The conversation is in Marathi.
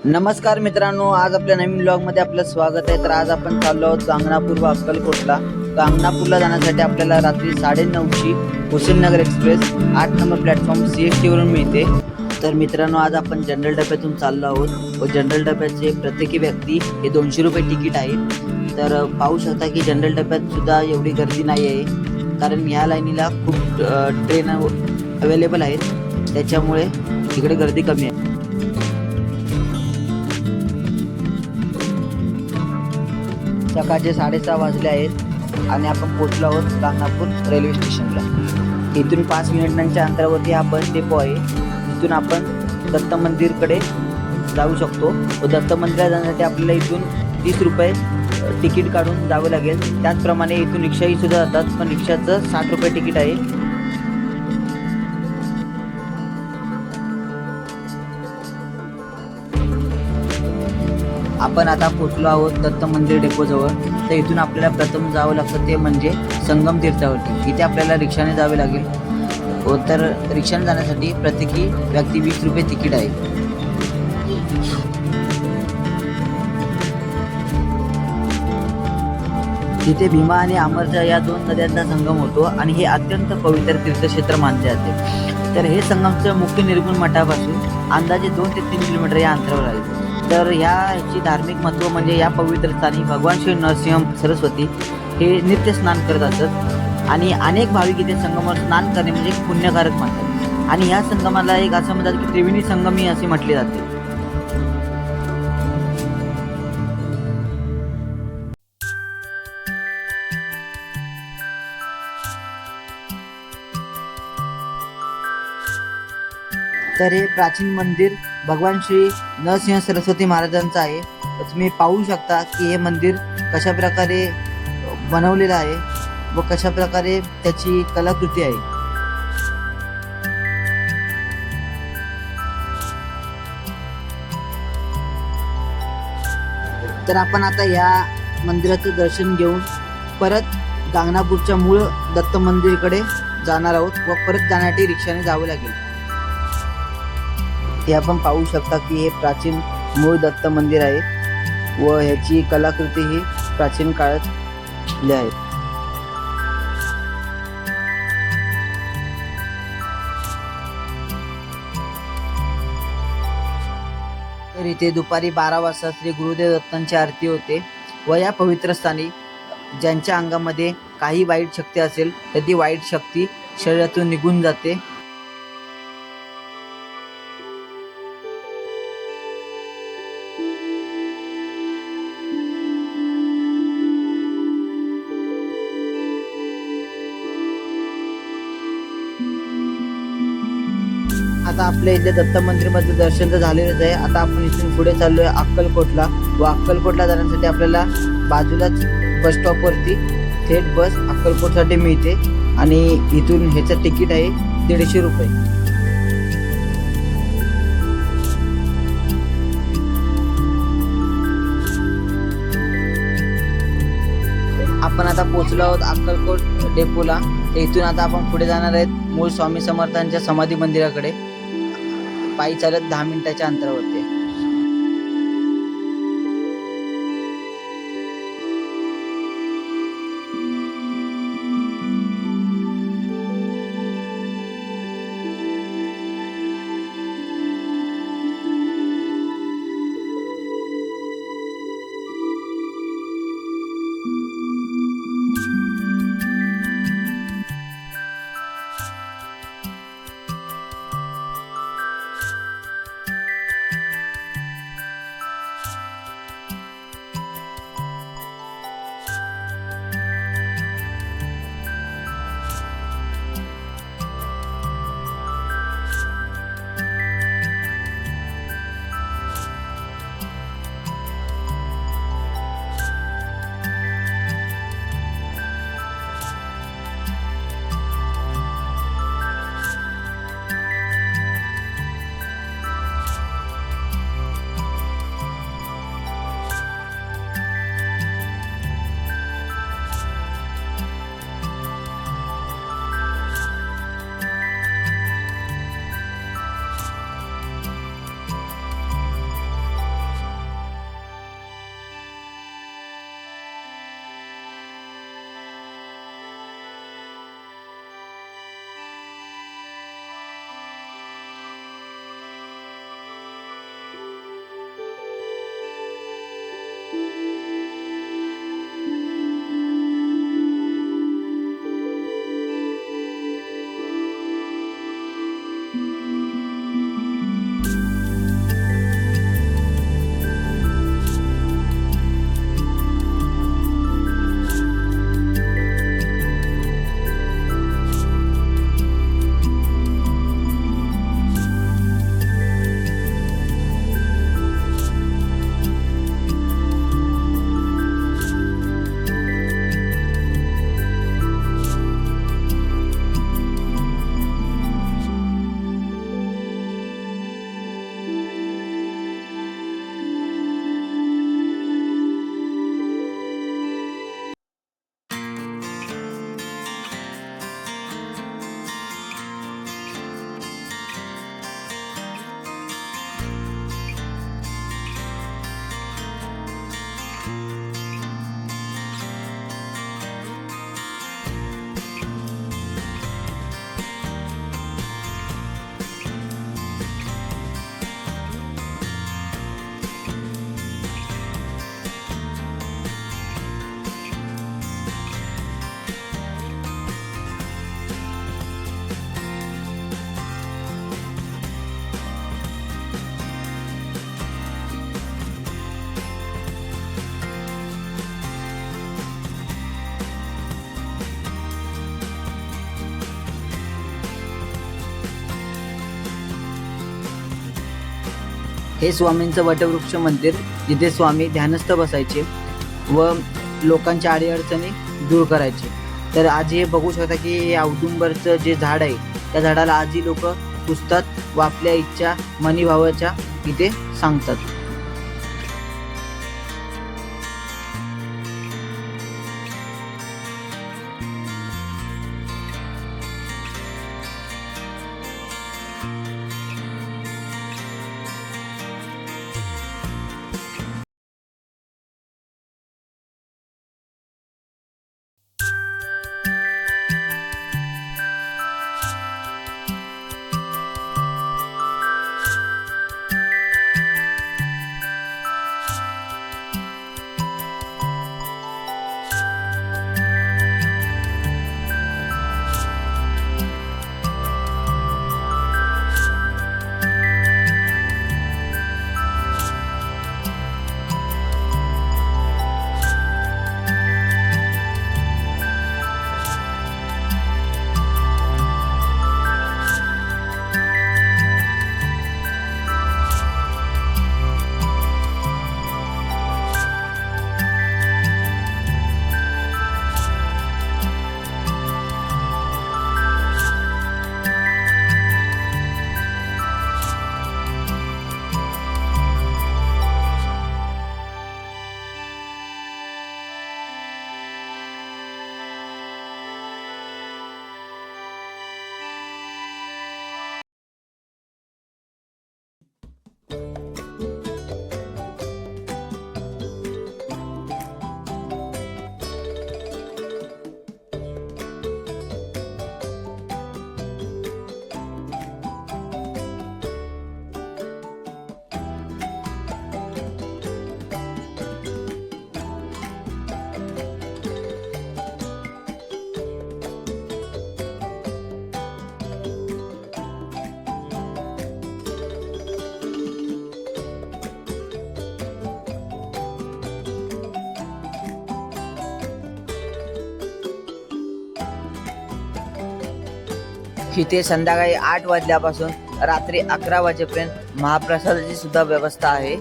नमस्कार मित्रांनो, आज आपल्या नवीन ब्लॉगमध्ये आपलं स्वागत आहे. तर आज आपण चाललो आहोत गांगणापूर व अक्कलकोटला. गांगणापूरला जाण्यासाठी आपल्याला रात्री 9:30ची हुसेननगर एक्सप्रेस 8 नंबर प्लॅटफॉर्म CST वरून मिळते. तर मित्रांनो, आज आपण जनरल डब्यातून चाललो आहोत व जनरल डब्याचे प्रत्येकी व्यक्ती हे 200 रुपये तिकीट आहे. तर पाहू शकता की जनरल डब्यात सुद्धा एवढी गर्दी नाही आहे, कारण ह्या लाईनीला खूप ट्रेन अवेलेबल आहेत, त्याच्यामुळे इकडे गर्दी कमी आहे. सकाळचे 6:30 वाजले आहेत आणि आपण पोहोचलो आहोत गांगणापूर रेल्वे स्टेशनला. इथून 5 मिनिटांच्या अंतरावरती हा बस डेपो आहे. इथून आपण दत्त मंदिरकडे जाऊ शकतो व दत्त मंदिरात जाण्यासाठी आपल्याला इथून 30 रुपये तिकीट काढून जावे लागेल. त्याचप्रमाणे इथून रिक्षाही सुद्धा जातात, पण रिक्षाचं 60 रुपये तिकीट आहे. आपण आता पोहोचलो आहोत दत्त मंदिर डेपोजवळ. तर इथून आपल्याला प्रथम जावं लागतं ते म्हणजे संगम तीर्थावरती. इथे आपल्याला रिक्षाने जावे लागेल व तर रिक्षाने जाण्यासाठी प्रत्येकी व्यक्ती 20 रुपये तिकीट आहे. तिथे भीमा आणि अमरजा या 2 नद्यांचा संगम होतो आणि हे अत्यंत पवित्र तीर्थक्षेत्र मानले जाते. तर हे संगमचं मुख्य निर्गुण मठापासून अंदाजे 2 ते 3 किलोमीटर या अंतरावर आहे. तर ह्याची धार्मिक महत्त्व म्हणजे या पवित्र स्थानी भगवान श्री नरसिंह सरस्वती हे नित्य स्नान करत असत आणि अनेक भाविक इथे संगमावर स्नान करणे म्हणजे पुण्यकारक मानतात. आणि ह्या संगमाला एक असं म्हणतात की त्रिवेणी संगमी असे म्हटले जाते. तर हे प्राचीन मंदिर भगवान श्री नरसिंह सरस्वती महाराजांचं आहे. तुम्ही पाहू शकता की हे मंदिर कशा प्रकारे बनवलेलं आहे व कशा प्रकारे त्याची कलाकृती आहे. तर आपण आता या मंदिराचं दर्शन घेऊन परत गांगणापूरच्या मूळ दत्त मंदिरकडे जाणार आहोत व परत जाण्यासाठी रिक्षाने जावे लागेल. हे आपण पाहू शकता की हे प्राचीन मूळ दत्त मंदिर आहे व ह्याची कलाकृती ही प्राचीन काळातली आहे. तर इथे दुपारी 12 वाजता श्री गुरुदेव दत्तांची आरती होते व या पवित्र स्थानी ज्यांच्या अंगामध्ये काही वाईट शक्ती असेल तर ती वाईट शक्ती शरीरातून निघून जाते. आता आपल्या इथे दत्त मंदिरमध्ये दर्शन तर झालेलंच आहे. आता आपण इथून पुढे चाललोय अक्कलकोटला व अक्कलकोटला जाण्यासाठी आपल्याला बाजूलाच बस स्टॉपवरती थेट बस अक्कलकोटसाठी मिळते आणि इथून ह्याचं तिकीट आहे 150 रुपये. आपण आता पोहोचलो आहोत अक्कलकोट डेपोला. इथून आता आपण पुढे जाणार आहेत मूळ स्वामी समर्थांच्या समाधी मंदिराकडे. पायी चालत 10 मिनिटाच्या अंतरावरती. हे स्वामींचं वटवृक्ष मंदिर, जिथे स्वामी ध्यानस्थ बसायचे व लोकांच्या अडीअडचणी दूर करायचे. तर आज हे बघू शकता की हे औदुंबरचं जे झाड आहे, त्या झाडाला आजही लोक पुजतात व आपल्या इच्छा मनीभावाच्या इथे सांगतात. इथे संध्याकाळी 8 वाजल्यापासून रात्री 11 वाजेपर्यंत महाप्रसादाची सुद्धा व्यवस्था आहे.